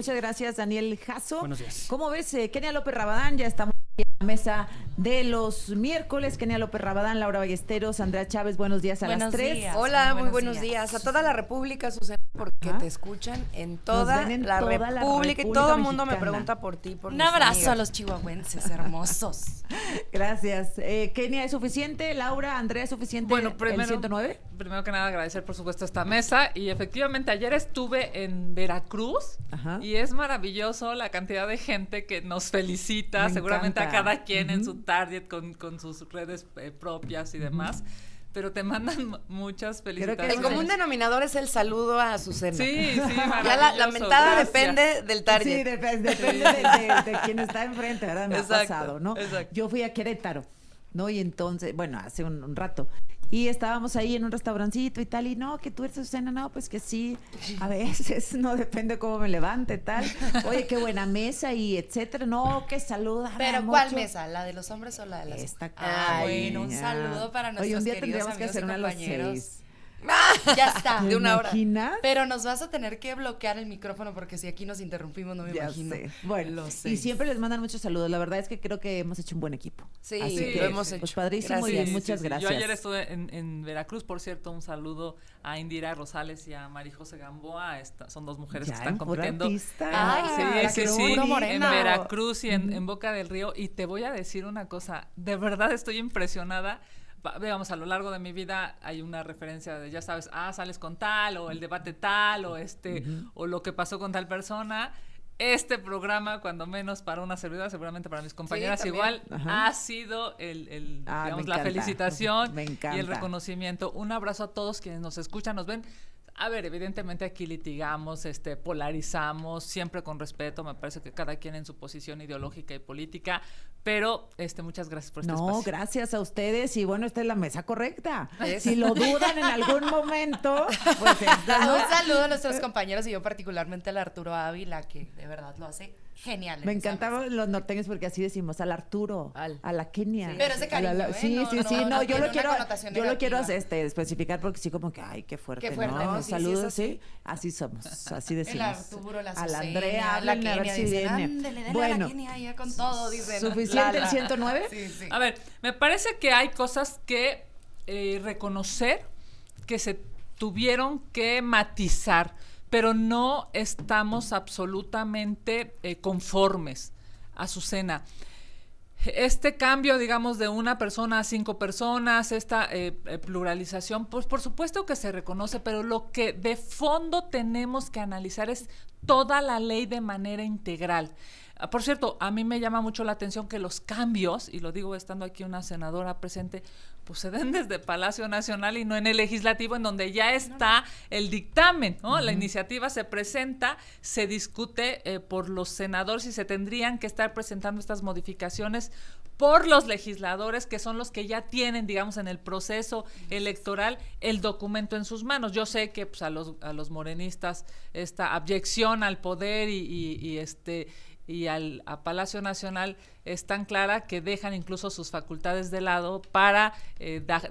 muchas gracias, Daniel Jasso. Buenos días. ¿Cómo ves, Kenia López Rabadán? Ya estamos en la mesa de los miércoles. Kenia López Rabadán, Laura Ballesteros, Andrea Chávez, buenos días a las 3. Días. Hola, muy buenos días. A toda la República, Susana, porque te escuchan en toda, la, República y todo el mundo me pregunta por ti. Por un abrazo a los chihuahuenses hermosos. Gracias. Kenia, ¿es suficiente? Laura, Andrea, ¿es suficiente? Bueno, el 109. Primero que nada agradecer por supuesto esta mesa y efectivamente ayer estuve en Veracruz. Ajá. Y es maravilloso la cantidad de gente que nos felicita, me seguramente encanta. A cada quien en su target con sus redes propias y demás. Pero te mandan muchas felicitaciones. El común denominador es el saludo a Azucena. Sí, maravilloso. Ya la mentada depende del target. Sí, depende de quien está enfrente, ¿verdad? Me ha pasado, ¿no? Exacto. Yo fui a Querétaro, ¿no? Y entonces, bueno, hace un rato. Y estábamos ahí en un restaurancito y tal, y no, que tú eres Azucena, no, pues que sí, a veces, no depende cómo me levante, tal. Oye, qué buena mesa y etcétera, no, que saluda. Pero ¿cuál mesa? ¿La de los hombres o la de las mujeres? Bueno, un saludo para nuestros un día queridos tendríamos que hacer una a las 6. Ya está, de una hora. Pero nos vas a tener que bloquear el micrófono porque si aquí nos interrumpimos no me imagino. Sé. Bueno, y siempre les mandan muchos saludos. La verdad es que creo que hemos hecho un buen equipo. Sí, así que, lo hemos hecho. Pues padrísimo y muchas gracias. Yo ayer estuve en Veracruz, por cierto, un saludo a Indira Rosales y a María José Gamboa. Son dos mujeres que están compitiendo. En Veracruz y en Boca del Río. Y te voy a decir una cosa, de verdad estoy impresionada. Veamos, a lo largo de mi vida hay una referencia de, ya sabes, sales con tal, o el debate tal, o o lo que pasó con tal persona. Este programa, cuando menos para una servidora, seguramente para mis compañeras igual, ha sido digamos, la felicitación y el reconocimiento. Un abrazo a todos quienes nos escuchan, nos ven. A ver, evidentemente aquí litigamos, polarizamos, siempre con respeto, me parece que cada quien en su posición ideológica y política, pero muchas gracias por este espacio. No, gracias a ustedes, y bueno, esta es la mesa correcta. Si lo dudan en algún momento, pues un saludo a nuestros compañeros y yo particularmente al Arturo Ávila, que de verdad lo hace genial. Me encantaban los norteños porque así decimos, al Arturo, a la Kenia. Sí. Pero ese cariño, sí, yo lo quiero especificar porque sí como que, ay, qué fuerte, qué fuerte, ¿no? Sí, saludos, sí, así somos, así decimos. El Arturo, la Azucena, a la Andrea, la Kenia, a ver si dicen, viene. Ándele, bueno, a la Kenia ya con todo, dicen. ¿Suficiente el 109? Sí. A ver, me parece que hay cosas que reconocer que se tuvieron que matizar, pero no estamos absolutamente conformes. Azucena, este cambio, digamos, de una persona a 5 personas, esta pluralización, pues por supuesto que se reconoce, pero lo que de fondo tenemos que analizar es toda la ley de manera integral. Por cierto, a mí me llama mucho la atención que los cambios, y lo digo estando aquí una senadora presente, pues se den desde Palacio Nacional y no en el Legislativo, en donde ya está el dictamen, ¿no? La iniciativa se presenta, se discute por los senadores y se tendrían que estar presentando estas modificaciones por los legisladores, que son los que ya tienen, digamos, en el proceso electoral el documento en sus manos. Yo sé que pues, a los morenistas esta abyección al poder y a Palacio Nacional es tan clara que dejan incluso sus facultades de lado para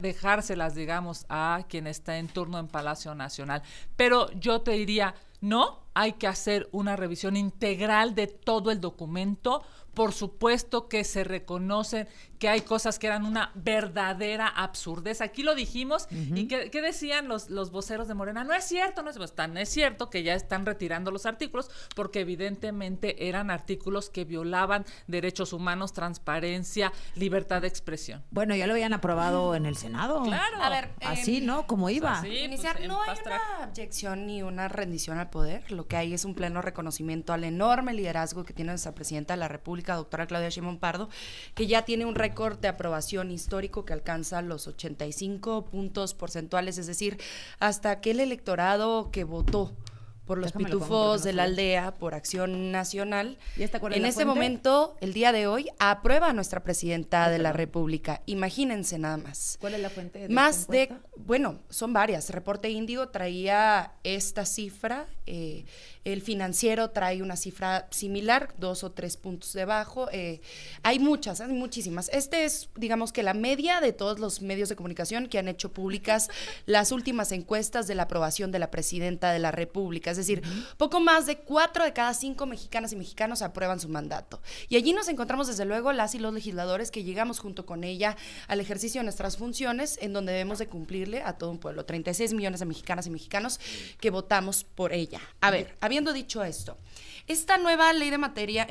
dejárselas, digamos, a quien está en turno en Palacio Nacional. Pero yo te diría, no, hay que hacer una revisión integral de todo el documento. Por supuesto que se reconocen que hay cosas que eran una verdadera absurdez. Aquí lo dijimos, y ¿qué decían los voceros de Morena? No es cierto, es cierto que ya están retirando los artículos porque evidentemente eran artículos que violaban derechos humanos, transparencia, libertad de expresión. Bueno, ya lo habían aprobado en el Senado. Claro. A ver, así, ¿no? Como iba. Así, iniciar, pues, no hay una abyección ni una rendición al poder. Lo que hay es un pleno reconocimiento al enorme liderazgo que tiene nuestra presidenta de la República, doctora Claudia Sheinbaum Pardo, que ya tiene un récord de aprobación histórico que alcanza los 85 puntos porcentuales, es decir, hasta aquel electorado que votó por los pitufos de la aldea, por Acción Nacional. En este momento, el día de hoy, aprueba a nuestra presidenta de la República. Imagínense nada más. ¿Cuál es la fuente de más de Bueno, son varias. Reporte Índigo traía esta cifra, el Financiero trae una cifra similar, 2 o 3 puntos debajo. Hay muchas, hay muchísimas. Este es, digamos que la media de todos los medios de comunicación que han hecho públicas las últimas encuestas de la aprobación de la presidenta de la República. Es decir, poco más de 4 de cada 5 mexicanas y mexicanos aprueban su mandato. Y allí nos encontramos, desde luego, las y los legisladores que llegamos junto con ella al ejercicio de nuestras funciones, en donde debemos de cumplirle a todo un pueblo, 36 millones de mexicanas y mexicanos que votamos por ella. A ver, habiendo dicho esto, esta nueva ley en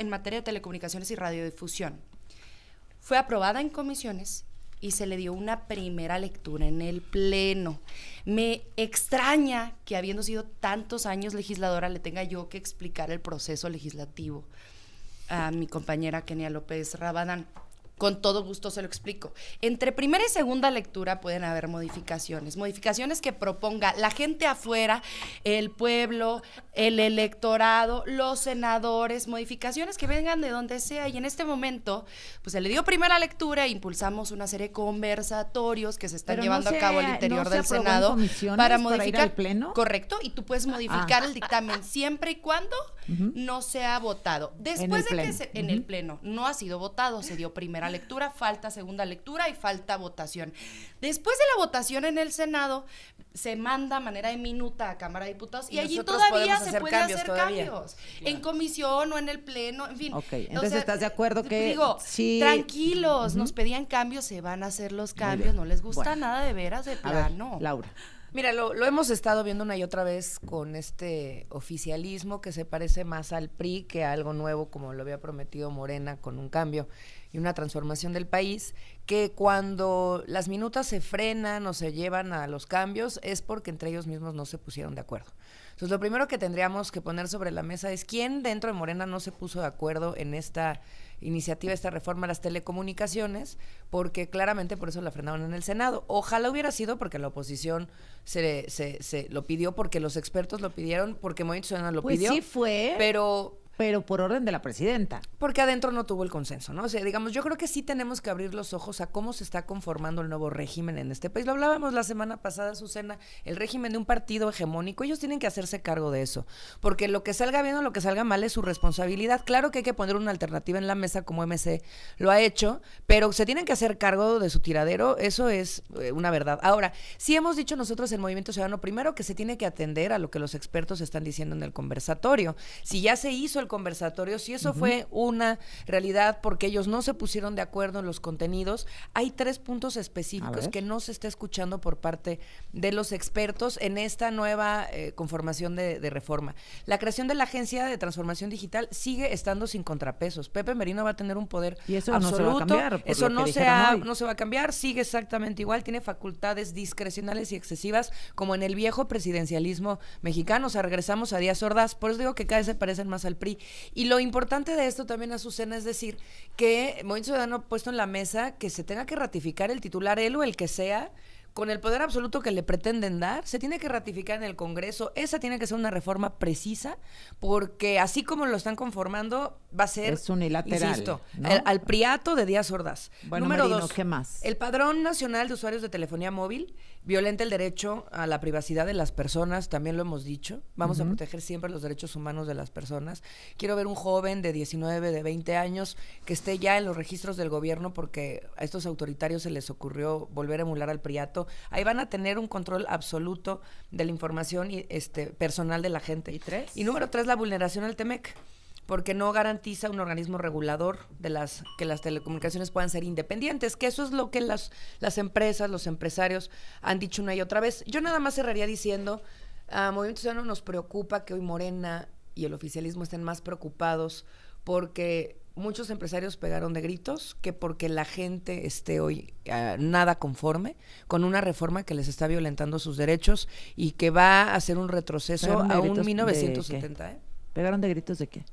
materia de telecomunicaciones y radiodifusión fue aprobada en comisiones y se le dio una primera lectura en el Pleno. Me extraña que, habiendo sido tantos años legisladora, le tenga yo que explicar el proceso legislativo a mi compañera Kenia López Rabadán. Con todo gusto se lo explico. Entre primera y segunda lectura pueden haber modificaciones que proponga la gente afuera, el pueblo, el electorado, los senadores, modificaciones que vengan de donde sea. Y en este momento, pues se le dio primera lectura e impulsamos una serie de conversatorios que se están llevando a cabo al interior del Senado para modificar. Para ir al Pleno. Correcto, y tú puedes modificar el dictamen siempre y cuando no sea votado. Después de que en el Pleno no ha sido votado, se dio primera lectura, falta segunda lectura y falta votación. Después de la votación en el Senado, se manda a manera de minuta a Cámara de Diputados y allí todavía se pueden hacer cambios. Claro. En comisión o en el Pleno, en fin. Ok, entonces ¿estás de acuerdo que sí? Tranquilos, nos pedían cambios, se van a hacer los cambios, no les gusta nada de veras, de plano. Ver, Laura. Mira, lo hemos estado viendo una y otra vez con este oficialismo que se parece más al PRI que a algo nuevo, como lo había prometido Morena, con un cambio y una transformación del país, que cuando las minutas se frenan o se llevan a los cambios es porque entre ellos mismos no se pusieron de acuerdo. Entonces, lo primero que tendríamos que poner sobre la mesa es quién dentro de Morena no se puso de acuerdo en esta iniciativa, esta reforma a las telecomunicaciones, porque claramente por eso la frenaron en el Senado. Ojalá hubiera sido porque la oposición se lo pidió, porque los expertos lo pidieron, porque Movimiento Ciudadano lo pidió. Pues sí fue, pero por orden de la presidenta. Porque adentro no tuvo el consenso, ¿no? O sea, digamos, yo creo que sí tenemos que abrir los ojos a cómo se está conformando el nuevo régimen en este país. Lo hablábamos la semana pasada, Azucena, el régimen de un partido hegemónico, ellos tienen que hacerse cargo de eso, porque lo que salga bien o lo que salga mal es su responsabilidad. Claro que hay que poner una alternativa en la mesa, como MC lo ha hecho, pero se tienen que hacer cargo de su tiradero, eso es una verdad. Ahora, sí hemos dicho nosotros en Movimiento Ciudadano, primero que se tiene que atender a lo que los expertos están diciendo en el conversatorio. Si ya se hizo el conversatorio, si eso fue una realidad porque ellos no se pusieron de acuerdo en los contenidos, hay 3 puntos específicos que no se está escuchando por parte de los expertos en esta nueva conformación de reforma. La creación de la Agencia de Transformación Digital sigue estando sin contrapesos. Pepe Merino va a tener un poder y eso absoluto. No se va a cambiar, eso no se va a cambiar, sigue exactamente igual, tiene facultades discrecionales y excesivas como en el viejo presidencialismo mexicano. O sea, regresamos a Díaz Ordaz, por eso digo que cada vez se parecen más al PRI. Y lo importante de esto también, Azucena, es decir que Movimiento Ciudadano ha puesto en la mesa que se tenga que ratificar el titular, él o el que sea, con el poder absoluto que le pretenden dar, se tiene que ratificar en el Congreso. Esa tiene que ser una reforma precisa, porque así como lo están conformando, va a ser, es unilateral, insisto, ¿no? al priato de Díaz Ordaz. Bueno, Número Merino, 2, ¿qué más? El Padrón Nacional de Usuarios de Telefonía Móvil violenta el derecho a la privacidad de las personas, también lo hemos dicho. Vamos a proteger siempre los derechos humanos de las personas. Quiero ver un joven de 19, de 20 años que esté ya en los registros del gobierno porque a estos autoritarios se les ocurrió volver a emular al priato. Ahí van a tener un control absoluto de la información personal de la gente. Y número 3, la vulneración al TEMEC, porque no garantiza un organismo regulador de que las telecomunicaciones puedan ser independientes, que eso es lo que las empresas, los empresarios han dicho una y otra vez. Yo nada más cerraría diciendo, a Movimiento Ciudadano nos preocupa que hoy Morena y el oficialismo estén más preocupados porque muchos empresarios pegaron de gritos que porque la gente esté hoy nada conforme con una reforma que les está violentando sus derechos y que va a hacer un retroceso a un 1970. ¿Pegaron de gritos de qué?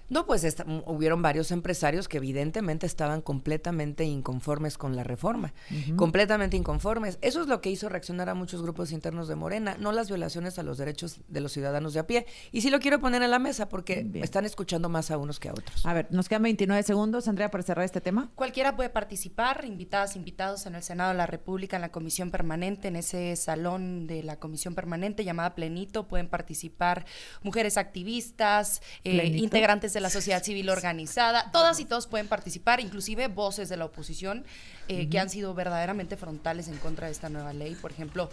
No, pues hubieron varios empresarios que evidentemente estaban completamente inconformes con la reforma, completamente inconformes. Eso es lo que hizo reaccionar a muchos grupos internos de Morena, no las violaciones a los derechos de los ciudadanos de a pie. Y sí lo quiero poner en la mesa porque están escuchando más a unos que a otros. A ver, nos quedan 29 segundos, Andrea, para cerrar este tema. Cualquiera puede participar, invitadas, invitados en el Senado de la República, en la Comisión Permanente, en ese salón de la Comisión Permanente llamada Plenito, pueden participar mujeres activistas, integrantes de la sociedad civil organizada, todas y todos pueden participar, inclusive voces de la oposición que han sido verdaderamente frontales en contra de esta nueva ley. Por ejemplo,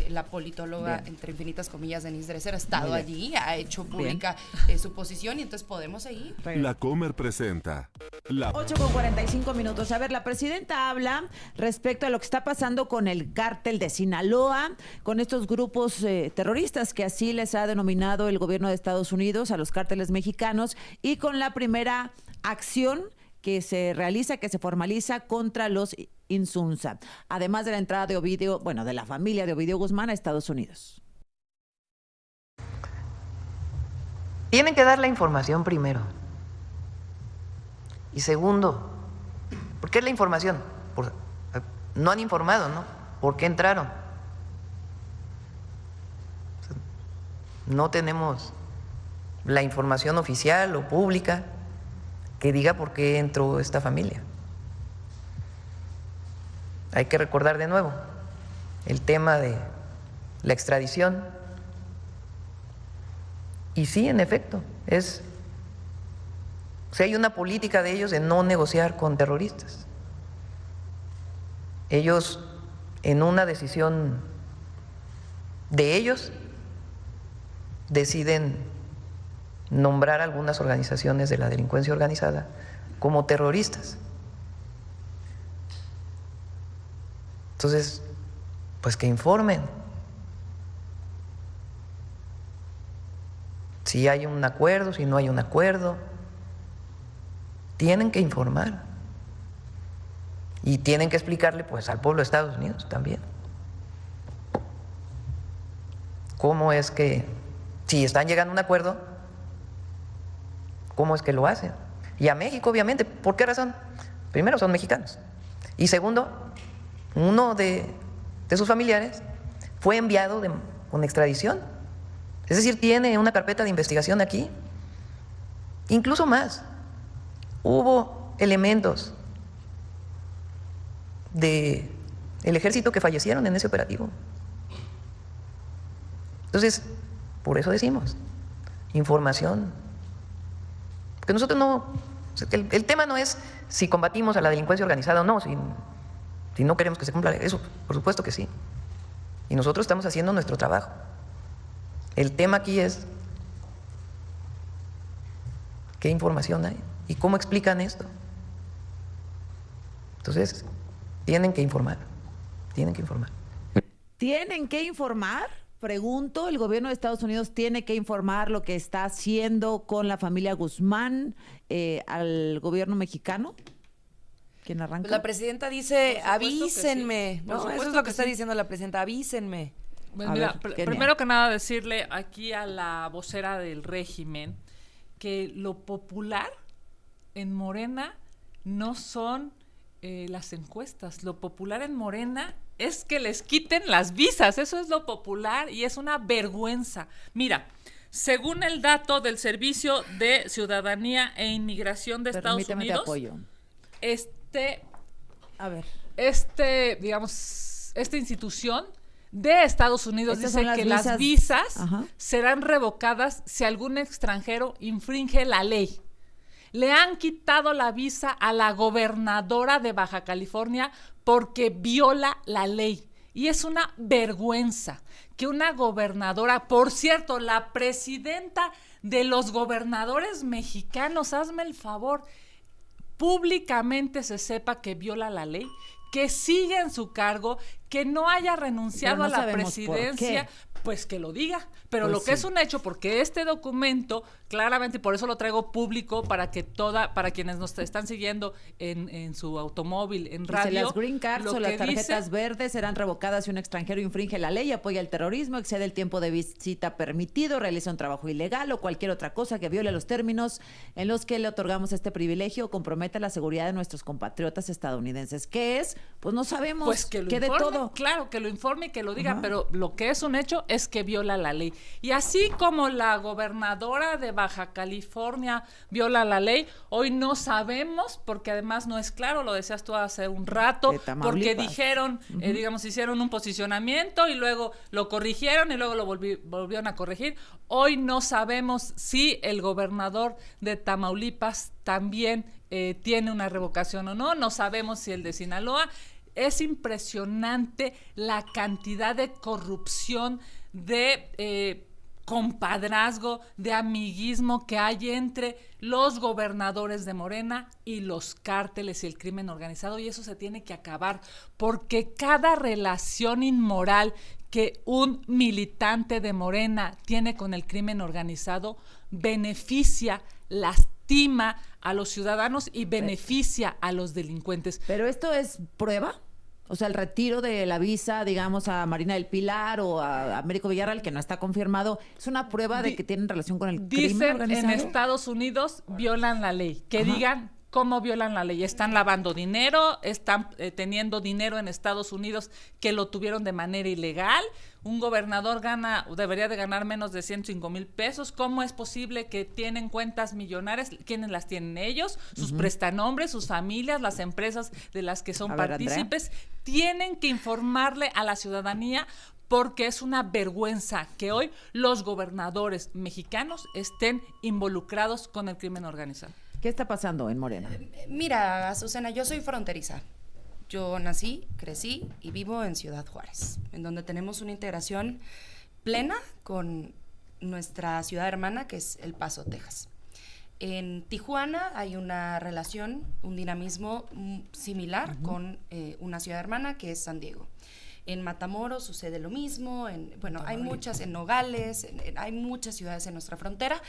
la politóloga, entre infinitas comillas, Denise Dresser, ha estado allí, ha hecho pública su posición y entonces podemos seguir. La Comer presenta 8:45. A ver, la presidenta habla respecto a lo que está pasando con el cártel de Sinaloa, con estos grupos terroristas que así les ha denominado el gobierno de Estados Unidos a los cárteles mexicanos, y con la primera acción que se realiza, que se formaliza contra los Insunza, además de la entrada de Ovidio, de la familia de Ovidio Guzmán a Estados Unidos. Tienen que dar la información primero. Y segundo, ¿por qué la información? No han informado, ¿no? ¿Por qué entraron? No tenemos la información oficial o pública que diga por qué entró esta familia. Hay que recordar de nuevo el tema de la extradición. Y sí, en efecto, hay una política de ellos de no negociar con terroristas. Ellos, en una decisión de ellos, deciden nombrar algunas organizaciones de la delincuencia organizada como terroristas. Entonces, pues que informen. Si hay un acuerdo, si no hay un acuerdo, tienen que informar. Y tienen que explicarle, pues, al pueblo de Estados Unidos también cómo es que, si están llegando a un acuerdo, cómo es que lo hacen. Y a México, obviamente. ¿Por qué razón? Primero, son mexicanos. Y segundo, uno de sus familiares fue enviado con extradición. Es decir, tiene una carpeta de investigación aquí. Incluso más. Hubo elementos del ejército que fallecieron en ese operativo. Entonces, por eso decimos, información. Porque nosotros el tema no es si combatimos a la delincuencia organizada o no, si no queremos que se cumpla eso, por supuesto que sí. Y nosotros estamos haciendo nuestro trabajo. El tema aquí es qué información hay y cómo explican esto. Entonces, tienen que informar. ¿Tienen que informar? Pregunto, ¿el gobierno de Estados Unidos tiene que informar lo que está haciendo con la familia Guzmán al gobierno mexicano? ¿Quién arranca? Pues la presidenta dice, avísenme. Sí. No, eso es lo que está diciendo la presidenta, avísenme. Pues mira, primero que nada decirle aquí a la vocera del régimen que lo popular en Morena no son las encuestas. Lo popular en Morena es que les quiten las visas. Eso es lo popular y es una vergüenza. Mira, según el dato del Servicio de Ciudadanía e Inmigración de Estados Unidos, te apoyo. Esta institución de Estados Unidos dice que las visas serán revocadas si algún extranjero infringe la ley. Le han quitado la visa a la gobernadora de Baja California porque viola la ley. Y es una vergüenza que una gobernadora, por cierto, la presidenta de los gobernadores mexicanos, hazme el favor, públicamente se sepa que viola la ley, que sigue en su cargo, que no haya renunciado a la presidencia pues que lo diga. Pero Pues lo que sí. es un hecho, porque este documento, claramente, y por eso lo traigo público, para quienes nos están siguiendo en su automóvil, en Dice, radio. las green cards lo o las que tarjetas dice- verdes serán revocadas si un extranjero infringe la ley, apoya el terrorismo, excede el tiempo de visita permitido, realiza un trabajo ilegal o cualquier otra cosa que viole los términos en los que le otorgamos este privilegio o compromete la seguridad de nuestros compatriotas estadounidenses. ¿Qué es? Pues no sabemos. Pues que lo ¿Qué de informe, todo? claro, que lo informe y que lo diga, Ajá. pero lo que es un hecho es que viola la ley. Y así como la gobernadora de Baja California viola la ley, hoy no sabemos, porque además no es claro, lo decías tú hace un rato, De Tamaulipas. porque dijeron, digamos, hicieron un posicionamiento y luego lo corrigieron y luego lo volvieron a corregir. Hoy no sabemos si el gobernador de Tamaulipas también tiene una revocación o no, no sabemos si el de Sinaloa. Es impresionante la cantidad de corrupción, de compadrazgo, de amiguismo que hay entre los gobernadores de Morena y los cárteles y el crimen organizado, y eso se tiene que acabar, porque cada relación inmoral que un militante de Morena tiene con el crimen organizado beneficia, lastima a los ciudadanos y beneficia a los delincuentes. ¿Pero esto es prueba? O sea, el retiro de la visa, digamos, a Marina del Pilar o a Américo Villarreal, que no está confirmado, ¿es una prueba de que tienen relación con el crimen Dicen organizado? en Estados Unidos violan la ley. Que Ajá. digan cómo violan la ley. Están lavando dinero, están teniendo dinero en Estados Unidos que lo tuvieron de manera ilegal. Un gobernador debería de ganar menos de 105,000 pesos. ¿Cómo es posible que tienen cuentas millonarias? ¿Quiénes las tienen ellos? Sus prestanombres, sus familias, las empresas de las que son A ver, Andrea. partícipes. Tienen que informarle a la ciudadanía, porque es una vergüenza que hoy los gobernadores mexicanos estén involucrados con el crimen organizado. ¿Qué está pasando en Morena? Mira, Azucena, yo soy fronteriza. Yo nací, crecí y vivo en Ciudad Juárez, en donde tenemos una integración plena con nuestra ciudad hermana, que es El Paso, Texas. En Tijuana hay una relación, un dinamismo similar con una ciudad hermana, que es San Diego. En Matamoros sucede lo mismo, hay muchas, en Nogales, hay muchas ciudades en nuestra frontera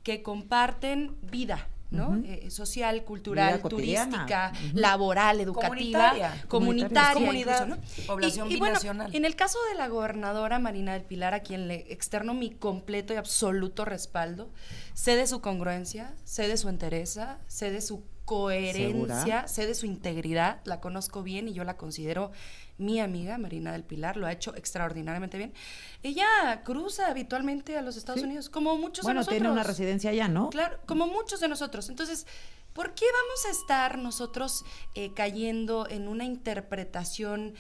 que comparten vida, ¿no? Social, cultural, Vida cotidiana. turística, laboral, educativa, comunitaria comunidad, incluso, ¿no? población y bueno, binacional. en el caso de la gobernadora Marina del Pilar, a quien le externo mi completo y absoluto respaldo, sé de su congruencia, sé de su entereza, sé de su coherencia, ¿Segura? sé de su integridad, la conozco bien y yo la considero mi amiga Marina del Pilar, lo ha hecho extraordinariamente bien. Ella cruza habitualmente a los Estados Sí. Unidos, como muchos de Bueno, nosotros. tiene una residencia allá, ¿no? Claro, como muchos de nosotros. Entonces, ¿por qué vamos a estar nosotros cayendo en una interpretación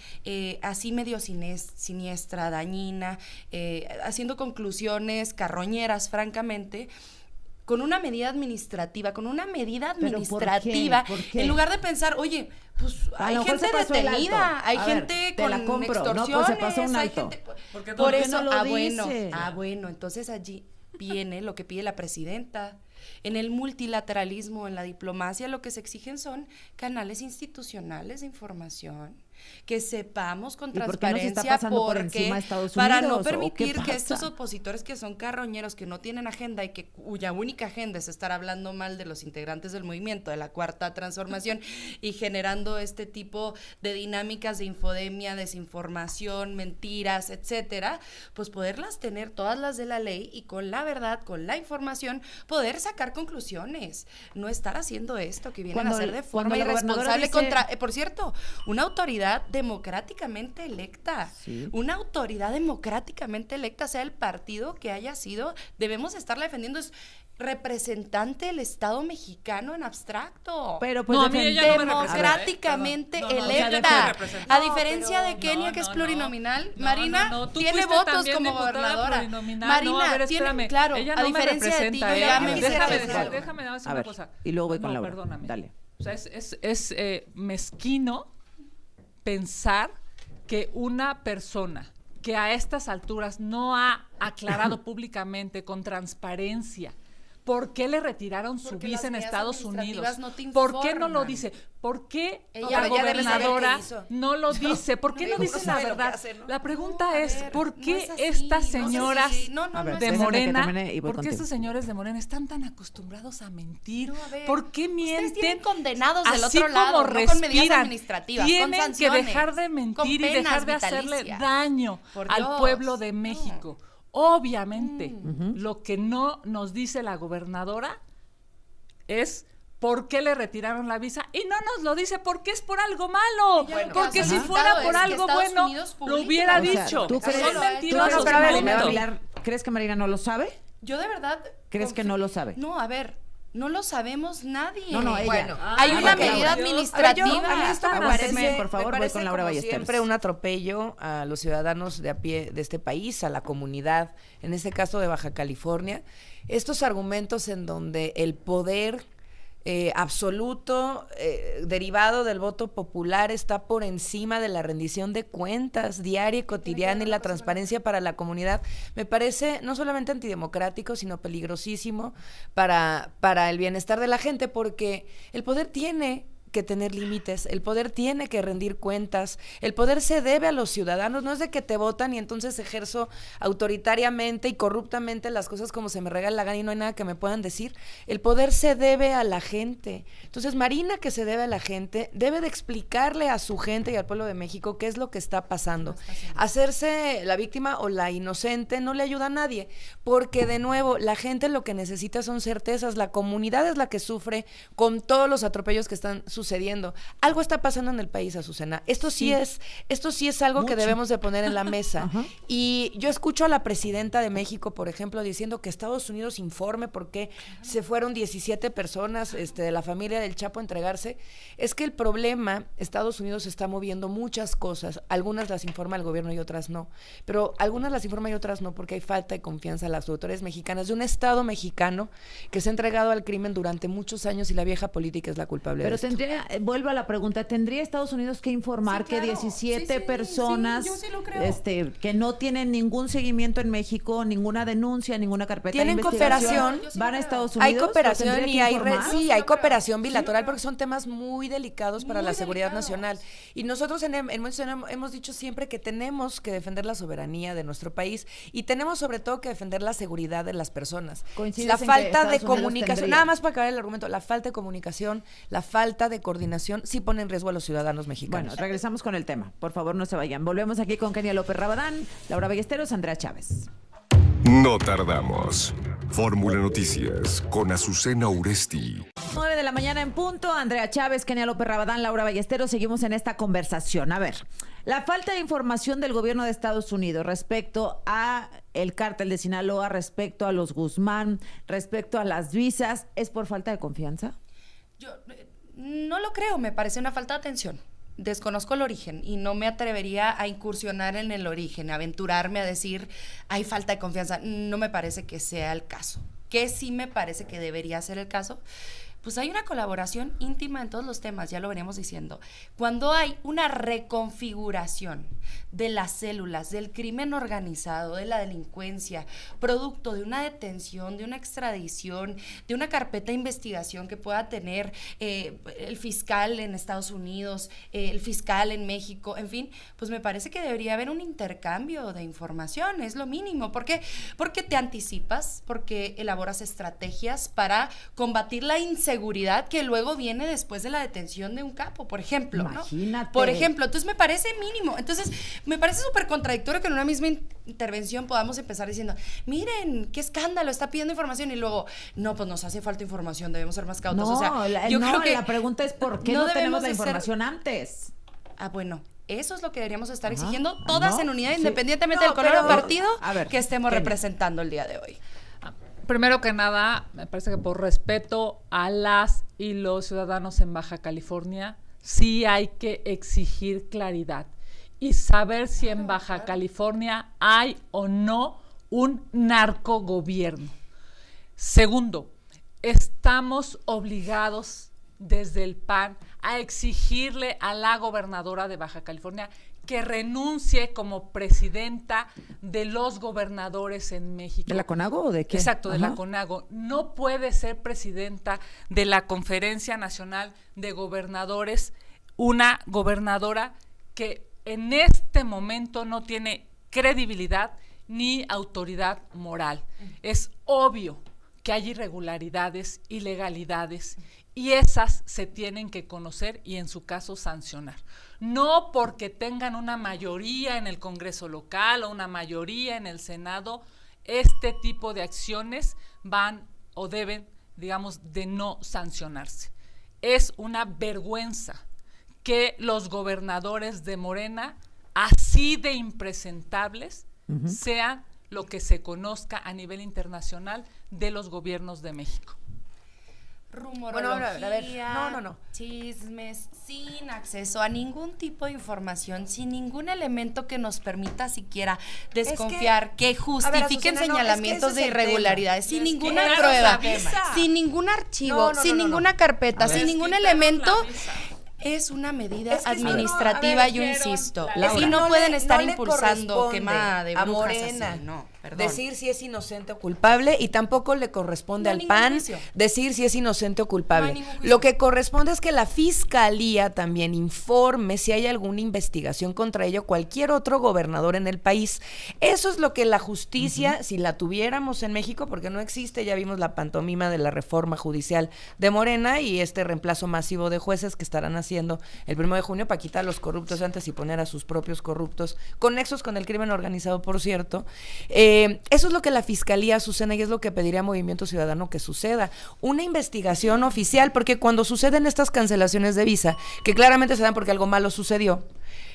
así medio siniestra, dañina, haciendo conclusiones carroñeras, francamente, con una medida administrativa, ¿Pero por qué? ¿Por qué? en lugar de pensar, oye, pues A hay lo mejor gente se pasó el detenida, alto. hay A ver, gente te con la compro. No, extorsiones, pues se pasó un hay alto. gente... Porque Por ¿por qué eso, no lo dice? bueno, entonces allí viene lo que pide la presidenta. En el multilateralismo, en la diplomacia, lo que se exigen son canales institucionales de información, que sepamos con ¿Y por qué no se está transparencia, pasando por porque encima de Estados para Unidos? no ¿O qué permitir que pasa? estos opositores que son carroñeros, que no tienen agenda y cuya única agenda es estar hablando mal de los integrantes del movimiento de la Cuarta Transformación y generando este tipo de dinámicas de infodemia, desinformación, mentiras, etcétera, pues poderlas tener todas las de la ley y con la verdad, con la información, poder sacar conclusiones, no estar haciendo esto que vienen Cuando a hacer de forma cuando la gobernadora irresponsable dice- contra, por cierto, una autoridad democráticamente electa, Sí. una autoridad democráticamente electa, sea el partido que haya sido, debemos estarla defendiendo, es representante del Estado mexicano en abstracto. Pero pues No, a mí ella no me representa, democráticamente perdón. No, no, electa. o sea, no me representa. A diferencia de No, Kenia, que es no, plurinominal, no. Marina No, tú tiene fuiste votos también como diputada gobernadora. plurinominal. Marina No, a ver, tiene, espérame. claro, Ella a no me diferencia de ti, yo representa, ya ¿eh? me quisiera Déjame decir algo. déjame nada más A una ver, cosa. y luego voy con No, Laura. perdóname. Dale. O sea, es mezquino pensar que una persona que a estas alturas no ha aclarado públicamente, con transparencia, ¿Por qué le retiraron su Porque visa las en medidas Estados administrativas Unidos? no te ¿Por qué no lo informan? dice? ¿Por qué Ella- la Pero ya debe saber gobernadora qué hizo. no lo dice? ¿Por qué no Digo, dice no la sabe lo que verdad? hace, ¿no? La pregunta A es, ver, ¿por no qué es así, estas no es señoras así. No, A ver, de es déjame que Morena, termine y voy por qué contigo. estos señores de Morena están tan acostumbrados a mentir? No, a ver, ¿Por qué ustedes mienten? tienen condenados del así otro lado, como no con medidas respiran? administrativas, Tienen con que sanciones, dejar de con mentir y penas dejar de hacerle vitalicias. daño Por al Dios. pueblo de No. México. Obviamente, lo que no nos dice la gobernadora es por qué le retiraron la visa y no nos lo dice porque es por algo malo. Ella lo que Porque ha si solicitado fuera es por que algo Estados bueno, Unidos lo publique hubiera la O sea, dicho. ¿tú crees, Solo ha hecho ¿tú eso. crees que Pero a ver, Marina pero- Aguilar, crees que Marina no lo sabe? Yo de verdad... ¿Crees que no lo sabe? No, a ver, no lo sabemos nadie. No, no, ella. Bueno, Ah, hay ok, una Laura. medida A ver, administrativa. a mí esto me Aguánteme, parece, por favor, me voy parece con Laura como Ballesteros. siempre un atropello a los ciudadanos de a pie de este país, a la comunidad, en este caso de Baja California. Estos argumentos en donde el poder absoluto derivado del voto popular está por encima de la rendición de cuentas diaria y cotidiana y la transparencia para la comunidad, me parece no solamente antidemocrático, sino peligrosísimo para el bienestar de la gente, porque el poder tiene que tener límites, el poder tiene que rendir cuentas, el poder se debe a los ciudadanos, no es de que te votan y entonces ejerzo autoritariamente y corruptamente las cosas como se me regala la gana y no hay nada que me puedan decir. El poder se debe a la gente. Entonces Marina, que se debe a la gente, debe de explicarle a su gente y al pueblo de México qué es lo que está pasando. Hacerse la víctima o la inocente no le ayuda a nadie, porque de nuevo la gente lo que necesita son certezas, la comunidad es la que sufre con todos los atropellos que están sucediendo. Algo está pasando en el país, Azucena. Esto sí es algo que debemos de poner en la mesa. Ajá. Y yo escucho a la presidenta de México, por ejemplo, diciendo que Estados Unidos informe por qué se fueron 17 personas de la familia del Chapo a entregarse. Es que el problema, Estados Unidos está moviendo muchas cosas. Algunas las informa el gobierno y otras no. Pero algunas las informa y otras no porque hay falta de confianza en las autoridades mexicanas de un Estado mexicano que se ha entregado al crimen durante muchos años y la vieja política es la culpable Pero de esto. vuelvo a la pregunta, ¿tendría Estados Unidos que informar Sí, claro. que 17 Sí, sí, personas sí, yo sí lo creo. que no tienen ningún seguimiento en México, ninguna denuncia, ninguna carpeta Tienen de investigación, cooperación. Yo sí van a lo creo. Estados Unidos? Hay ¿Lo cooperación tendría y que hay informar? Yo sí hay lo cooperación creo. bilateral Sí lo porque son temas muy delicados para Muy la seguridad delicados. nacional. Y nosotros en Moisés hemos dicho siempre que tenemos que defender la soberanía de nuestro país y tenemos sobre todo que defender la seguridad de las personas. ¿Coincides La en que falta de Estados Unidos comunicación, tendría? nada más para acabar el argumento, la falta de comunicación, la falta de coordinación sí pone en riesgo a los ciudadanos mexicanos. Bueno, regresamos con el tema. Por favor, no se vayan. Volvemos aquí con Kenia López Rabadán, Laura Ballesteros, Andrea Chávez. No tardamos. Fórmula Noticias con Azucena Uresti. 9 de la mañana en punto. Andrea Chávez, Kenia López Rabadán, Laura Ballesteros. Seguimos en esta conversación. A ver, la falta de información del gobierno de Estados Unidos respecto a el cártel de Sinaloa, respecto a los Guzmán, respecto a las visas, ¿es por falta de confianza? Yo no lo creo, me parece una falta de atención. Desconozco el origen y no me atrevería a incursionar en el origen, a aventurarme a decir hay falta de confianza. No me parece que sea el caso. ¿Qué sí me parece que debería ser el caso? Pues hay una colaboración íntima en todos los temas, ya lo veníamos diciendo. Cuando hay una reconfiguración de las células, del crimen organizado, de la delincuencia, producto de una detención, de una extradición, de una carpeta de investigación que pueda tener el fiscal en Estados Unidos, el fiscal en México, en fin, pues me parece que debería haber un intercambio de información, es lo mínimo. ¿Por qué? Porque te anticipas, porque elaboras estrategias para combatir la inseguridad que luego viene después de la detención de un capo, por ejemplo, ¿no? Imagínate. Por ejemplo, entonces me parece mínimo. Entonces, me parece súper contradictorio que en una misma intervención podamos empezar diciendo, miren, qué escándalo, está pidiendo información, y luego, no, pues nos hace falta información, debemos ser más cautos. No, O sea, yo creo que la pregunta es ¿por qué no debemos tenemos la de ser- información antes? Ah, bueno, eso es lo que deberíamos estar Ajá. exigiendo todas No, en unidad, sí. independientemente No, del color pero- del partido a ver, que estemos Kenia. representando el día de hoy. Primero que nada, me parece que por respeto a las y los ciudadanos en Baja California, sí hay que exigir claridad y saber si en Baja California hay o no un narcogobierno. Segundo, estamos obligados desde el PAN a exigirle a la gobernadora de Baja California que renuncie como presidenta de los gobernadores en México. ¿De la CONAGO o de qué? Exacto, de Ajá. la CONAGO. No puede ser presidenta de la Conferencia Nacional de Gobernadores una gobernadora que en este momento no tiene credibilidad ni autoridad moral. Es obvio que hay irregularidades, ilegalidades, y esas se tienen que conocer y en su caso sancionar. No porque tengan una mayoría en el Congreso local o una mayoría en el Senado, este tipo de acciones van o deben, digamos, de no sancionarse. Es una vergüenza que los gobernadores de Morena, así de impresentables, sean lo que se conozca a nivel internacional de los gobiernos de México. Rumorología, a ver, no. chismes, sin acceso a ningún tipo de información, sin ningún elemento que nos permita siquiera desconfiar, que justifiquen Azucena, señalamientos ese de es el irregularidades, sin Es que ninguna nadie prueba, avisa. sin ningún archivo, sin ninguna carpeta, sin ningún elemento. Es una medida Es que administrativa, a ver, yo insisto. Laura, Y no pueden estar le impulsando corresponde quemada de a brujas Morena así, no, perdón. decir si es inocente o culpable, y tampoco le corresponde No hay al ningún PAN juicio. decir si es inocente o culpable. No hay ningún juicio. Lo que corresponde es que la Fiscalía también informe si hay alguna investigación contra ello cualquier otro gobernador en el país. Eso es lo que la justicia, si la tuviéramos en México, porque no existe, ya vimos la pantomima de la reforma judicial de Morena y este reemplazo masivo de jueces que estarán haciendo el 1 de junio para quitar a los corruptos antes y poner a sus propios corruptos, con nexos con el crimen organizado, por cierto. Eso es lo que la Fiscalía, Azucena, y es lo que pediría Movimiento Ciudadano que suceda. Una investigación oficial, porque cuando suceden estas cancelaciones de visa, que claramente se dan porque algo malo sucedió,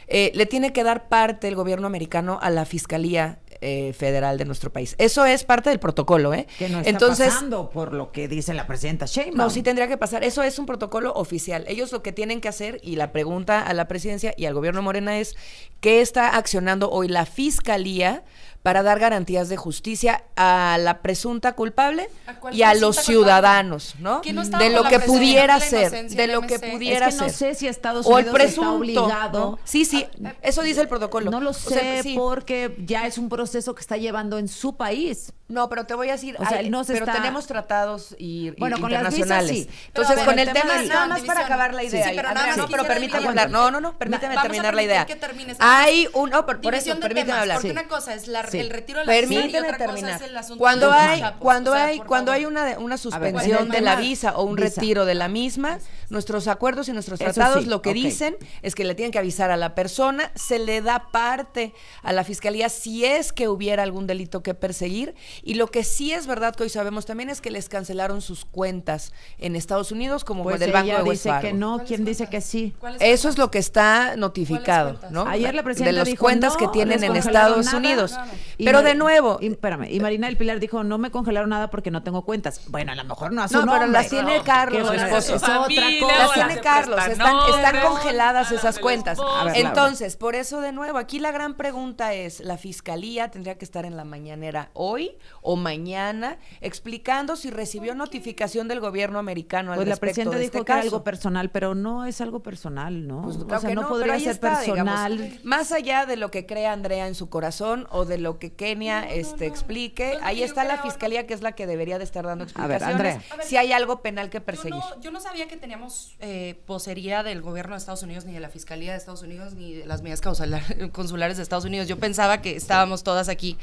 le tiene que dar parte el gobierno americano a la Fiscalía Federal de nuestro país. Eso es parte del protocolo, ¿eh? Que no está pasando por lo que dice la presidenta Sheinbaum. No, sí tendría que pasar. Eso es un protocolo oficial. Ellos lo que tienen que hacer, y la pregunta a la presidencia y al gobierno Morena es, ¿qué está accionando hoy la Fiscalía para dar garantías de justicia a la presunta culpable y a los ciudadanos, ¿no? Que no estaba De con lo la que presunción pudiera de la ser, inocencia de lo en que MC. pudiera es que no ser. sé si Estados O el Unidos está presunto, obligado. ¿no? Sí, eso dice el protocolo. No lo O sé, sea, sí. porque ya es un proceso que está llevando en su país. No, pero te voy a decir, O sea, él no se pero está- tenemos tratados y Bueno, con las visas, internacionales. sí. Entonces, Pero con a ver, el el tema, tema de nada la más para división. acabar la idea. Sí, pero Andrea, nada más no, pero quisiera permítame aguanta. hablar. No, permíteme Vamos a terminar la permitir idea. que termines. Hay un, por eso, División de permíteme temas, hablar. porque Sí. una cosa es Sí. el retiro de la visa y Permíteme otra cosa terminar. es el asunto Cuando de los hay, chapos. cuando O sea, hay, por cuando hay favor. una en suspensión el de la tema visa o un visa. retiro de la misma, nuestros acuerdos y nuestros Eso tratados sí, lo que ok. dicen es que le tienen que avisar a la persona, se le da parte a la fiscalía si es que hubiera algún delito que perseguir, y lo que sí es verdad que hoy sabemos también es que les cancelaron sus cuentas en Estados Unidos, como Pues del Banco ella de Wells dice Fargo. que no, ¿quién dice que sí? ¿Cuáles Eso cuentas? es lo que está notificado, cuentas? ¿no? Ayer la de presidenta las dijo, cuentas no, que tienen les en congelaron Estados nada. Unidos. Y Pero Mari- de nuevo, y Marina del Pilar dijo, no me congelaron nada porque no tengo cuentas. Bueno, a lo mejor no a su No, pero nombre. las tiene Carlos, Que su bueno, esposo. es otra Familia, cosa. las o tiene las Carlos, de están prestanombres, congeladas a esas las del cuentas. esposo. A ver, Laura. Entonces, por eso de nuevo, aquí la gran pregunta es, ¿la fiscalía tendría que estar en la mañanera hoy o mañana explicando si recibió notificación del gobierno americano al Pues la respecto presidenta de dijo este que era caso? algo personal, pero no es algo personal, ¿no? Pues o claro sea, que no pero podría ahí ser está, personal. digamos. Más allá de lo que crea Andrea en su corazón o de lo que Kenia explique, No, ahí yo está la creo, fiscalía, que es la que debería de estar dando ver, explicaciones Andrea. si hay algo penal que perseguir. Yo no sabía que teníamos posería del gobierno de Estados Unidos, ni de la Fiscalía de Estados Unidos, ni de las medidas consulares de Estados Unidos. Yo pensaba que estábamos todas aquí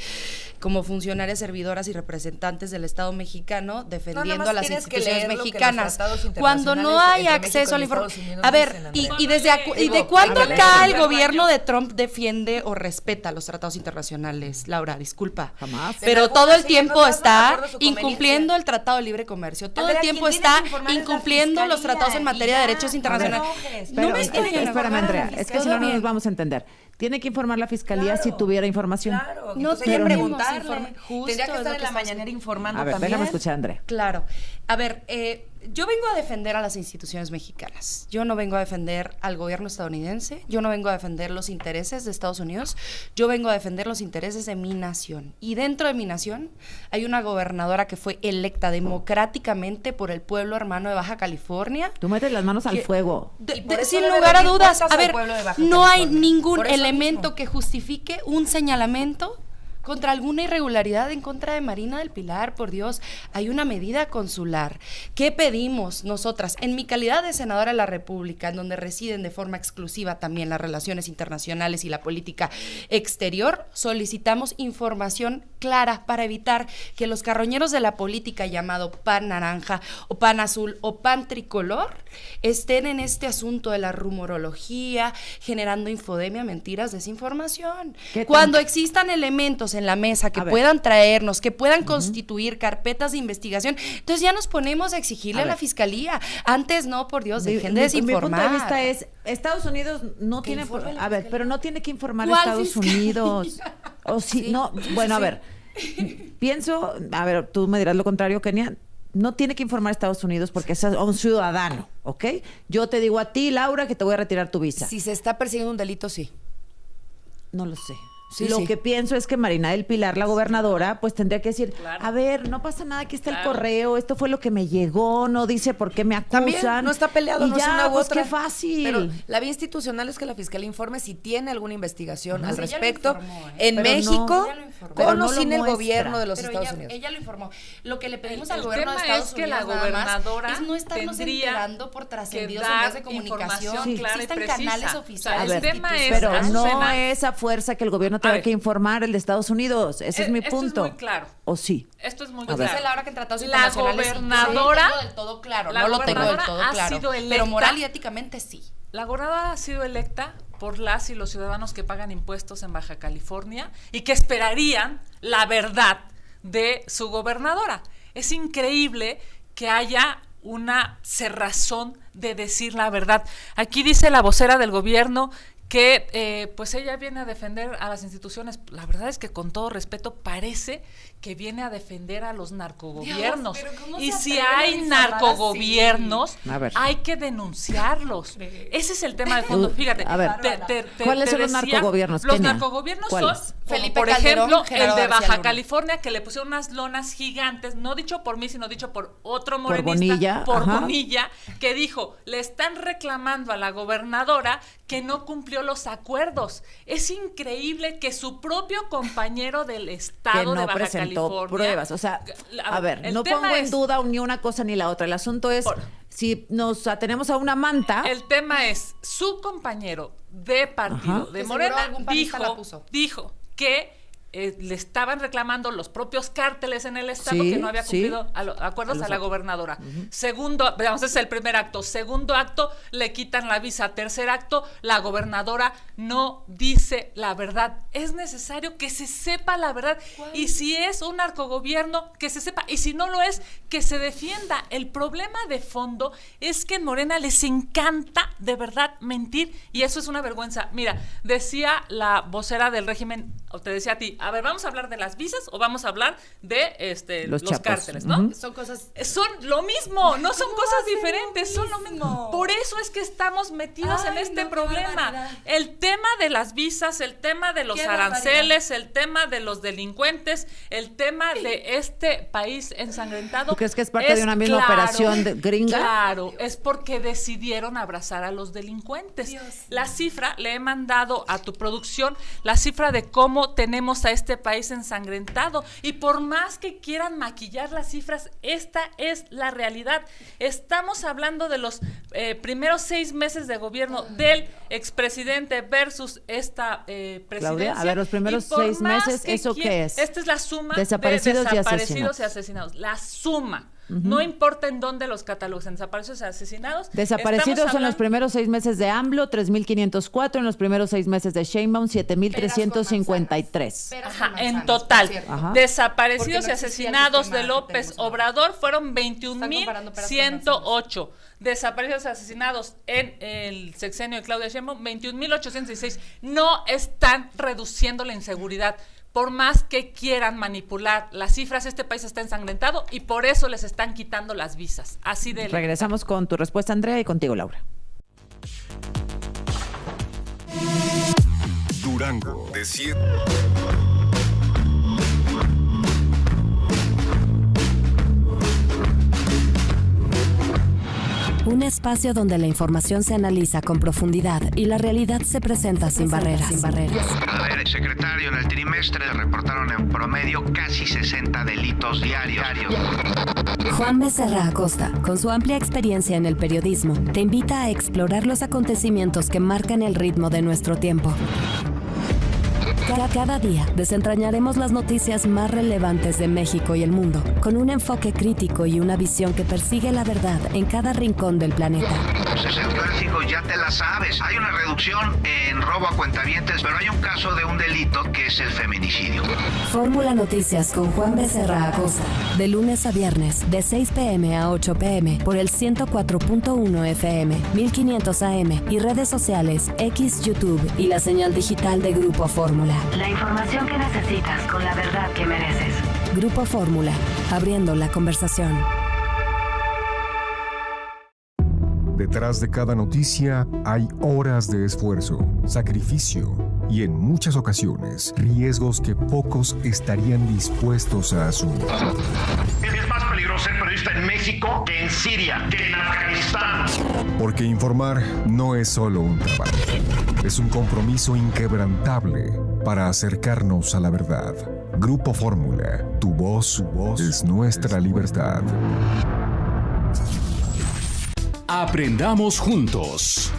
como funcionarias, servidoras y representantes del Estado mexicano defendiendo más a las tienes que instituciones leer lo que los mexicanas. tratados Cuando no internacionales hay entre México acceso a y la Estados información. Unidos A ver, dicen, y Andrea. de cuándo háblale, acá el háblale. gobierno de Trump defiende o respeta los tratados internacionales? Laura, disculpa. Jamás. Pero En todo el algunas sí, en tiempo otras no, de está acuerdo a su conveniencia. incumpliendo el Tratado de Libre Comercio. Todo Andrea, el tiempo quien tiene está que informar es la incumpliendo los Fiscalía, tratados en materia de y ya. derechos internacionales. No te enojes. No me Pero, estoy enojando. espérame, Andrea, es que si no, no nos bien. vamos a entender. Tiene que informar la fiscalía Claro. si tuviera información. Claro, No entonces ella tenemos preguntarle. informe- justo Tendría que es lo estar en que la estamos- mañanera informando A ver, también. déjame escuchar a Andrea. Claro. A ver, yo vengo a defender a las instituciones mexicanas. Yo no vengo a defender al gobierno estadounidense. Yo no vengo a defender los intereses de Estados Unidos. Yo vengo a defender los intereses de mi nación. Y dentro de mi nación hay una gobernadora que fue electa democráticamente por el pueblo hermano de Baja California. Tú metes las manos al fuego. Sin lugar a dudas, a ver, no hay ningún Por eso elemento mismo. que justifique un señalamiento contra alguna irregularidad en contra de Marina del Pilar. Por Dios, hay una medida consular. ¿Qué pedimos nosotras? En mi calidad de senadora de la República, en donde residen de forma exclusiva también las relaciones internacionales y la política exterior, solicitamos información clara para evitar que los carroñeros de la política llamado pan naranja o pan azul o pan tricolor estén en este asunto de la rumorología, generando infodemia, mentiras, desinformación. ¿Qué Cuando tanto? existan elementos en la mesa que A ver. puedan traernos, que puedan constituir carpetas de investigación, entonces ya nos ponemos a exigirle A a la ver. fiscalía. Antes no, por Dios, dejen de Mi desinformar. punto de vista es, Estados Unidos no Que tiene, informe la a ver, fiscalía. pero no tiene que informar a ¿Cuál Estados fiscalía? Unidos. O si, Sí. no, bueno, a ver, pienso, a ver, tú me dirás lo contrario, Kenia, no tiene que informar a Estados Unidos porque es un ciudadano, ¿ok? Yo te digo a ti, Laura, que te voy a retirar tu visa. Si se está persiguiendo un delito, sí. No lo sé. Sí, Lo sí. que pienso es que Marina del Pilar, la gobernadora, pues tendría que decir, Claro. a ver, no pasa nada, aquí está el Claro. correo, esto fue lo que me llegó, no dice por qué me acusan. También no está peleado, y no ya, es una u pues otra. qué fácil. Pero la vía institucional es que la fiscalía informe si tiene alguna investigación al Sí, ella lo respecto informó, ¿eh? en Pero México no- ella lo informó. pero con no o lo sin el muestra. gobierno de los Pero Estados ella, Unidos. ella lo informó. Lo que le pedimos El al gobierno de tema Estados es que Unidos la nada más gobernadora es no estarnos tendría enterando por trascendidos que en dar medios de comunicación. información clara y Existen precisa. canales O sea, oficiales. A el ver, tema es, pero no Azucena, es a fuerza que el gobierno tenga ver. que informar el de Estados Unidos. Ese es mi Esto punto. es muy claro. ¿O sí? Esto es muy A ver. claro. Dice Laura que en tratados La internacionales gobernadora, no lo tengo del todo claro, la no lo tengo del gobernadora todo ha claro, sido pero electa- moral y éticamente sí. La gobernadora ha sido electa por las y los ciudadanos que pagan impuestos en Baja California y que esperarían la verdad de su gobernadora. Es increíble que haya una cerrazón de decir la verdad. Aquí dice la vocera del gobierno que pues ella viene a defender a las instituciones. La verdad es que con todo respeto parece que viene a defender a los narcogobiernos. Dios, pero ¿cómo y se si atreven a hay difamar narcogobiernos, así? A ver. hay que denunciarlos. Ese es el tema de fondo. Fíjate, A ver, ¿cuáles son los decía, narcogobiernos? Los Kenia? narcogobiernos ¿Cuáles? son, Felipe por Calderón, ejemplo, Genaro el de García Baja Luna. California, que le pusieron unas lonas gigantes, no dicho por mí, sino dicho por otro Por morenista, Bonilla, por ajá. Bonilla, que dijo, le están reclamando a la gobernadora que no cumplió los acuerdos. Es increíble que su propio compañero del Que estado de no Baja presentó California... pruebas. O sea, a ver, el no tema pongo en es- duda ni una cosa ni la otra. El asunto es, si nos atenemos a una manta... El tema es, su compañero de partido Ajá. de De seguro Morena algún panista la puso. dijo que le estaban reclamando los propios cárteles en el estado Sí, que no había sí. cumplido acuerdos A los a la gobernadora. Segundo, veamos, ese es el primer acto. Segundo acto, le quitan la visa. Tercer acto, la gobernadora no dice la verdad. Es necesario que se sepa la verdad. Y si es un narcogobierno, que se sepa. Y si no lo es, que se defienda. El problema de fondo es que en Morena les encanta de verdad mentir y eso es una vergüenza. Mira, decía la vocera del régimen, o te decía a ti, a ver, ¿vamos a hablar de las visas o vamos a hablar de Los los chapos. cárteles, no? Ujú. Son cosas... Son lo mismo, no son ¿Cómo cosas hacen diferentes, lo son lo mismo. mismo? Por eso es que estamos metidos en Ay, este no, qué problema. barbaridad. El tema de las visas, el tema de los Qué aranceles, el tema de los delincuentes, el tema de este país ensangrentado. ¿Tú crees que es parte de una misma operación gringa? Claro, es porque decidieron abrazar a los delincuentes. La cifra, le he mandado a tu producción, la cifra de cómo tenemos a este país ensangrentado. Y por más que quieran maquillar las cifras, esta es la realidad. Estamos hablando de los primeros 6 meses de gobierno del expresidente versus esta presidencia. Claudia, a ver, los primeros Y por 6 más meses, que ¿eso qué es? Esta es la suma Desaparecidos de y desaparecidos y asesinados. La suma. No importa en dónde los catálogos, en desaparecidos y asesinados. Desaparecidos estamos en los hablando- primeros 6 meses de AMLO, 3,504. En los primeros 6 meses de Sheinbaum, 7,353. Peras Ajá, con en manzanas, total, por cierto. Ajá. desaparecidos Porque y no existía el asesinados sistema de que López tenemos ahora. Obrador fueron Están comparando peras con 21,108. Desaparecidos y asesinados en el sexenio de Claudia Sheinbaum, 21,816. No están reduciendo la inseguridad. por más que quieran manipular las cifras, este país está ensangrentado y por eso les están quitando las visas. Así de... Regresamos con tu respuesta, Andrea, y contigo, Laura. Durango, de 7. Un espacio donde la información se analiza con profundidad y la realidad se presenta sin barreras. A ver, secretario, en el trimestre reportaron en promedio casi 60 delitos diarios. Juan Becerra Acosta, con su amplia experiencia en el periodismo, te invita a explorar los acontecimientos que marcan el ritmo de nuestro tiempo. Cada día desentrañaremos las noticias más relevantes de México y el mundo, con un enfoque crítico y una visión que persigue la verdad en cada rincón del planeta. Pues es el clásico, ya te la sabes. Hay una reducción en robo a cuentavientes, pero hay un caso de un delito que es el feminicidio. Fórmula Noticias con Juan Becerra Acosta, de lunes a viernes, de 6 p.m. a 8 p.m. por el 104.1 FM, 1500 AM y redes sociales X, YouTube y la señal digital de Grupo Fórmula. La información que necesitas con la verdad que mereces. Grupo Fórmula, abriendo la conversación. Detrás de cada noticia hay horas de esfuerzo, sacrificio y, en muchas ocasiones, riesgos que pocos estarían dispuestos a asumir. Es más peligroso ser periodista en México que en Siria, que en Afganistán. Porque informar no es solo un trabajo, es un compromiso inquebrantable para acercarnos a la verdad. Grupo Fórmula, tu voz es nuestra libertad. Aprendamos juntos.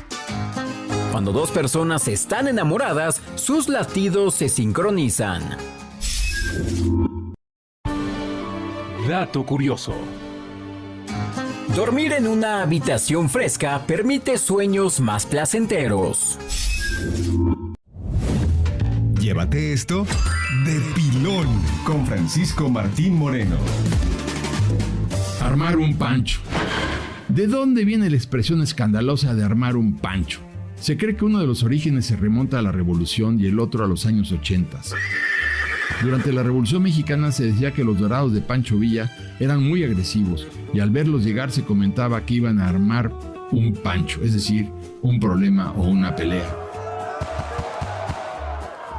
Cuando dos personas están enamoradas, sus latidos se sincronizan. Dato curioso. Dormir en una habitación fresca permite sueños más placenteros. Llévate esto de pilón con Francisco Martín Moreno. Armar un pancho. ¿De dónde viene la expresión escandalosa de armar un pancho? Se cree que uno de los orígenes se remonta a la Revolución y el otro a los años 80. Durante la Revolución Mexicana se decía que los dorados de Pancho Villa eran muy agresivos y al verlos llegar se comentaba que iban a armar un pancho, es decir, un problema o una pelea.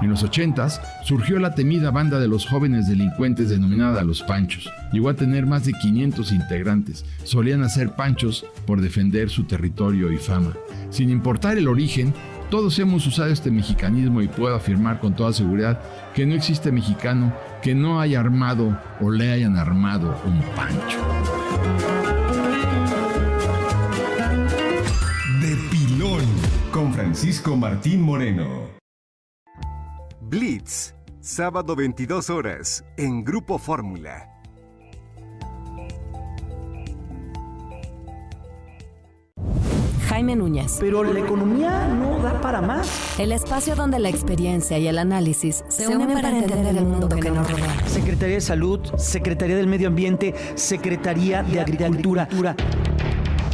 En los 80s surgió la temida banda de los jóvenes delincuentes denominada Los Panchos. Llegó a tener más de 500 integrantes. Solían hacer panchos por defender su territorio y fama. Sin importar el origen, todos hemos usado este mexicanismo y puedo afirmar con toda seguridad que no existe mexicano que no haya armado o le hayan armado un pancho. De pilón con Francisco Martín Moreno. Blitz, sábado 22 horas, en Grupo Fórmula. Jaime Núñez. Pero la economía no da para más. El espacio donde la experiencia y el análisis se unen para entender el mundo que nos rodea. Secretaría de Salud, Secretaría del Medio Ambiente, Secretaría de Agricultura.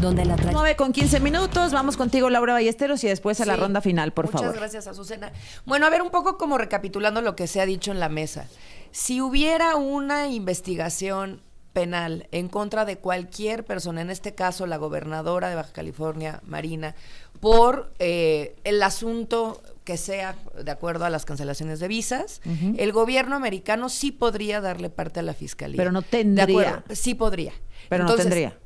Donde la 9:15, vamos contigo, Laura Ballesteros, y después a la ronda final, por favor. Muchas gracias, Azucena. Bueno, a ver, un poco como recapitulando lo que se ha dicho en la mesa. Si hubiera una investigación penal en contra de cualquier persona, en este caso la gobernadora de Baja California, Marina, por el asunto que sea de acuerdo a las cancelaciones de visas, el gobierno americano sí podría darle parte a la fiscalía. Pero no tendría. De acuerdo, sí podría. Pero entonces, no tendría.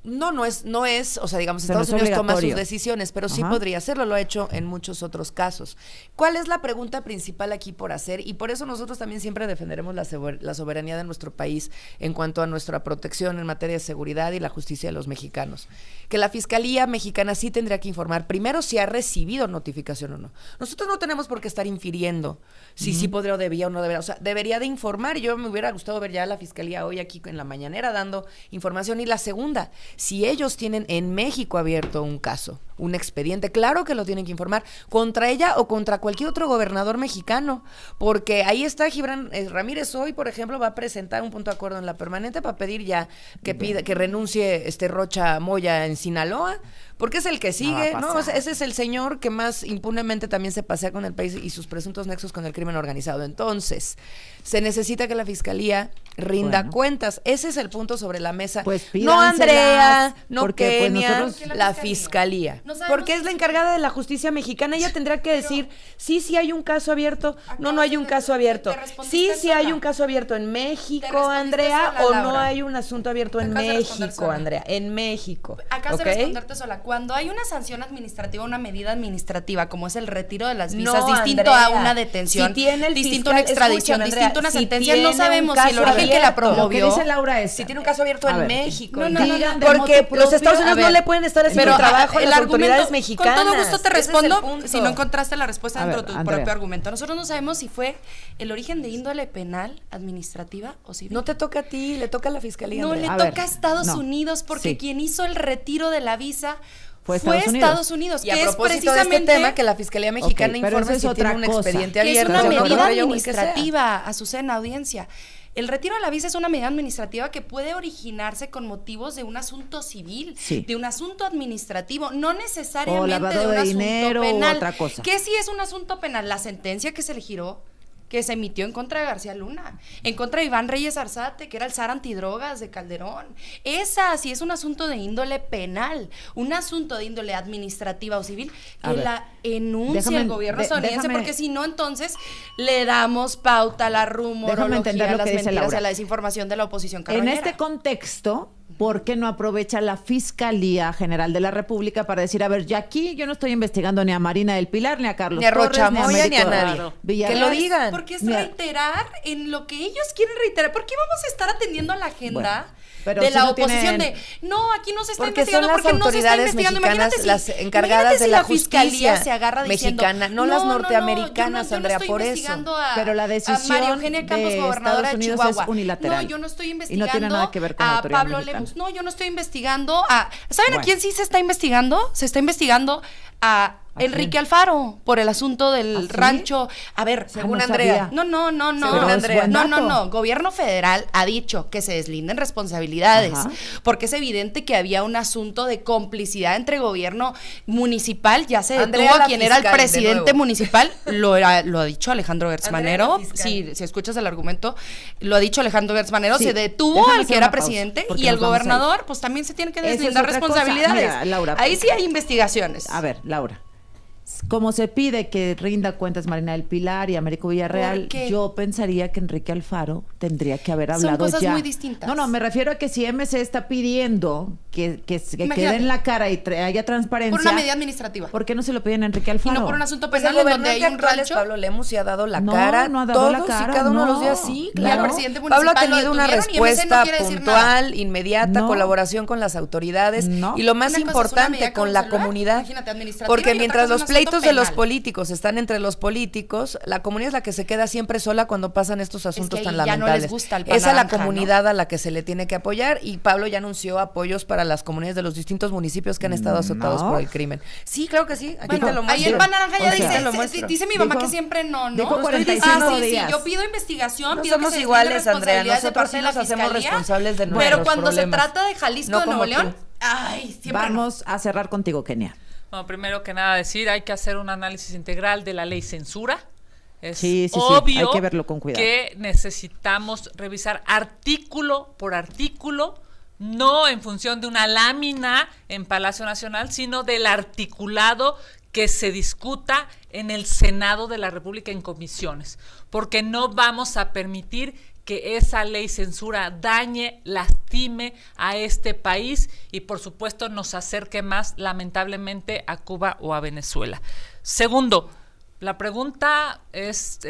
No es, o sea, digamos, Pero Estados Unidos toma sus decisiones, pero sí podría hacerlo, lo ha hecho en muchos otros casos. ¿Cuál es la pregunta principal aquí por hacer? Y por eso nosotros también siempre defenderemos la soberanía de nuestro país en cuanto a nuestra protección en materia de seguridad y la justicia de los mexicanos. Que la Fiscalía Mexicana sí tendría que informar, primero, si ha recibido notificación o no. Nosotros no tenemos por qué estar infiriendo si sí podría o debía o no debería. O sea, debería de informar. Yo me hubiera gustado ver ya a la Fiscalía hoy aquí en la mañanera dando información. Y la segunda, si ellos tienen en México abierto un caso un expediente. Claro que lo tienen que informar contra ella o contra cualquier otro gobernador mexicano, porque ahí está Gibran Ramírez hoy, por ejemplo, va a presentar un punto de acuerdo en la permanente para pedir ya que renuncie Rocha Moya en Sinaloa, porque es el que sigue, ¿no? O sea, ese es el señor que más impunemente también se pasea con el país y sus presuntos nexos con el crimen organizado. Entonces, se necesita que la Fiscalía rinda cuentas. Ese es el punto sobre la mesa. Pues no Andrea, no porque, Kenia, pues la Fiscalía. Porque es la encargada de la justicia mexicana. Ella tendrá que decir, sí hay un caso abierto, no hay un caso abierto. Sí hay un caso abierto en México, Andrea, o no hay un asunto abierto en México, Andrea. En México. Acabas de responderte sola. Cuando hay una sanción administrativa, una medida administrativa, como es el retiro de las visas, distinto Andrea, a una detención, distinto a una extradición, distinto a una sentencia, no sabemos si el origen que la promovió. Lo que dice Laura es, si tiene un caso abierto en México. No, porque los Estados Unidos no le pueden estar haciendo trabajo a las autoridades mexicanas. Con todo gusto te respondo, si no encontraste la respuesta dentro de tu propio argumento. Nosotros no sabemos si fue el origen de índole penal, administrativa o civil. No te toca a ti, le toca a la Fiscalía. No, Andrea. le toca a Estados Unidos, porque quien hizo el retiro de la visa fue Estados Unidos. Y a propósito de este tema, que la Fiscalía Mexicana informe si tiene un expediente abierto. Que es una medida administrativa, Azucena, audiencia. El retiro de la visa es una medida administrativa que puede originarse con motivos de un asunto civil, de un asunto administrativo, no necesariamente de un asunto penal. Otra cosa. ¿Qué sí es un asunto penal? La sentencia que se le giró, que se emitió en contra de García Luna, en contra de Iván Reyes Arzate, que era el zar antidrogas de Calderón. Esa sí es un asunto de índole penal, un asunto de índole administrativa o civil, que la enuncia el gobierno estadounidense, porque si no, entonces le damos pauta a la rumorología, a las mentiras, a la desinformación de la oposición carroñera. En este contexto, ¿por qué no aprovecha la Fiscalía General de la República para decir, a ver, ya aquí yo no estoy investigando ni a Marina del Pilar, ni a Carlos Torres, Rocha Moya, ni a nadie? Claro. Que lo digan. Porque es reiterar en lo que ellos quieren reiterar. ¿Por qué vamos a estar atendiendo a la agenda de la oposición de no, aquí no se está investigando, porque no se está investigando? Imagínate las encargadas de la Fiscalía se agarra diciendo, mexicana, no las norteamericanas, Andrea, por eso. Pero la decisión María Eugenia Campos, gobernadora de Chihuahua, es unilateral. No, yo no estoy investigando y no tiene nada que ver con a Pablo Lemus. No, yo no estoy investigando a... ¿Saben a quién sí se está investigando? Se está investigando a Enrique Alfaro por el asunto del rancho. A ver, según Andrea. No. Gobierno federal ha dicho que se deslinden responsabilidades, porque es evidente que había un asunto de complicidad entre gobierno municipal. Ya se detuvo a quien era el presidente municipal. Lo ha dicho Alejandro Gertz Manero. Si escuchas el argumento, lo ha dicho Alejandro Gertz Manero. Se detuvo al que era presidente, y el gobernador, pues también se tiene que deslindar responsabilidades. Mira, Laura, ahí sí hay investigaciones. A ver, Laura, como se pide que rinda cuentas Marina del Pilar y Américo Villarreal, yo pensaría que Enrique Alfaro tendría que haber hablado ya. Son cosas muy distintas. No, me refiero a que si MC está pidiendo que quede en la cara y haya transparencia. Por una medida administrativa. ¿Por qué no se lo piden a Enrique Alfaro? Y no por un asunto penal en donde hay un rancho. Pablo Lemus sí ha dado la cara. No ha dado la cara. Y cada uno de los días sí, claro. Y al presidente municipal Pablo ha tenido una respuesta puntual, inmediata, colaboración con las autoridades y lo más importante, con la comunidad. Porque mientras los pleitos de los políticos están entre los políticos, la comunidad es la que se queda siempre sola cuando pasan estos asuntos tan lamentables. Ya no les gusta el pan Esa es la naranja, comunidad a la que se le tiene que apoyar, y Pablo ya anunció apoyos para las comunidades de los distintos municipios que han estado azotados por el crimen. Sí, claro que sí. Aquí te lo muestro. Ahí el pan naranja ya dice mi mamá que siempre no. Dijo 45 días. Sí, yo pido investigación, no pido somos que se iguales, Andrea. Nosotros sí nos hacemos responsables de nuestros Pero cuando problemas. se trata de Jalisco, de Nuevo León, siempre vamos a cerrar contigo, Kenia. Bueno, primero que nada decir, hay que hacer un análisis integral de la ley censura. Es sí, obvio hay que verlo con cuidado. Que necesitamos revisar artículo por artículo, no en función de una lámina en Palacio Nacional, sino del articulado que se discuta en el Senado de la República en comisiones, porque no vamos a permitir que esa ley censura dañe, lastime a este país y por supuesto nos acerque más, lamentablemente, a Cuba o a Venezuela. Segundo, la pregunta es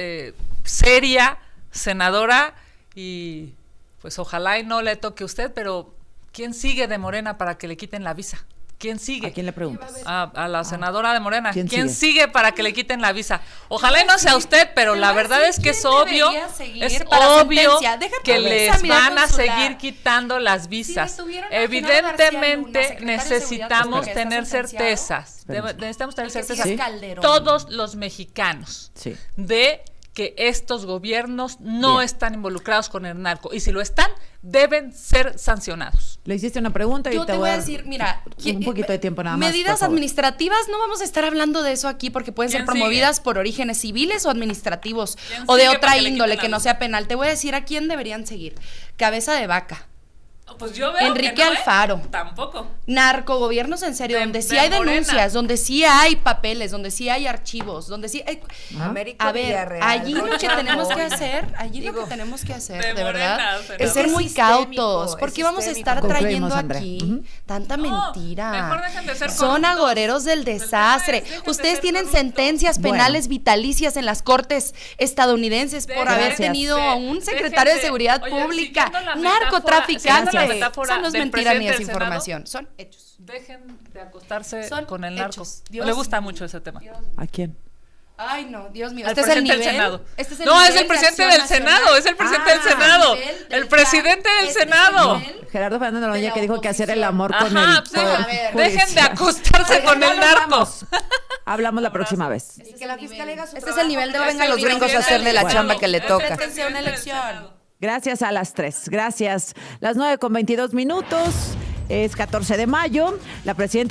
seria, senadora, y pues ojalá y no le toque a usted, pero ¿quién sigue de Morena para que le quiten la visa? ¿Quién sigue? ¿A quién le preguntas? A la senadora de Morena. ¿Quién ¿Quién sigue? sigue para que le quiten la visa? Ojalá y no sea usted, pero la verdad es que es obvio que les van a seguir quitando las visas. Evidentemente necesitamos tener certezas. Necesitamos tener certezas todos los mexicanos de que estos gobiernos no están involucrados con el narco, y si lo están, deben ser sancionados. Le hiciste una pregunta y yo te voy a decir, mira, un poquito de tiempo nada más. Medidas administrativas, no vamos a estar hablando de eso aquí porque pueden ser promovidas por orígenes civiles o administrativos o de otra índole que no sea penal. Te voy a decir a quién deberían seguir. Cabeza de vaca. Pues yo veo Enrique que no, Alfaro. Tampoco. Narcogobiernos en serio, donde sí hay denuncias, donde sí hay papeles, donde sí hay archivos, donde sí hay... A ver, allí lo que tenemos que hacer, de verdad, es ser muy cautos, porque vamos a estar trayendo aquí tanta mentira. Mejor dejen de ser Son agoreros del desastre. Ustedes tienen sentencias penales vitalicias en las cortes estadounidenses por haber tenido a un secretario de Seguridad Pública, narcotraficante. Eso no es mentira ni es información, son hechos. Dejen de acostarse con el narco. Le gusta mucho ese tema. ¿A quién? Ay, no, Dios mío. Este es el nivel. No, es el presidente del Senado. Es el presidente del Senado. El presidente del Senado. Gerardo Fernández Noroña, que dijo que hacer el amor con él. Dejen de acostarse con el narco. Hablamos la próxima vez. Este es el nivel de vengan los gringos a hacerle la chamba que le toca. Una elección. Gracias a las 3. Gracias. Las 9:22 minutos. Es 14 de mayo. La presidenta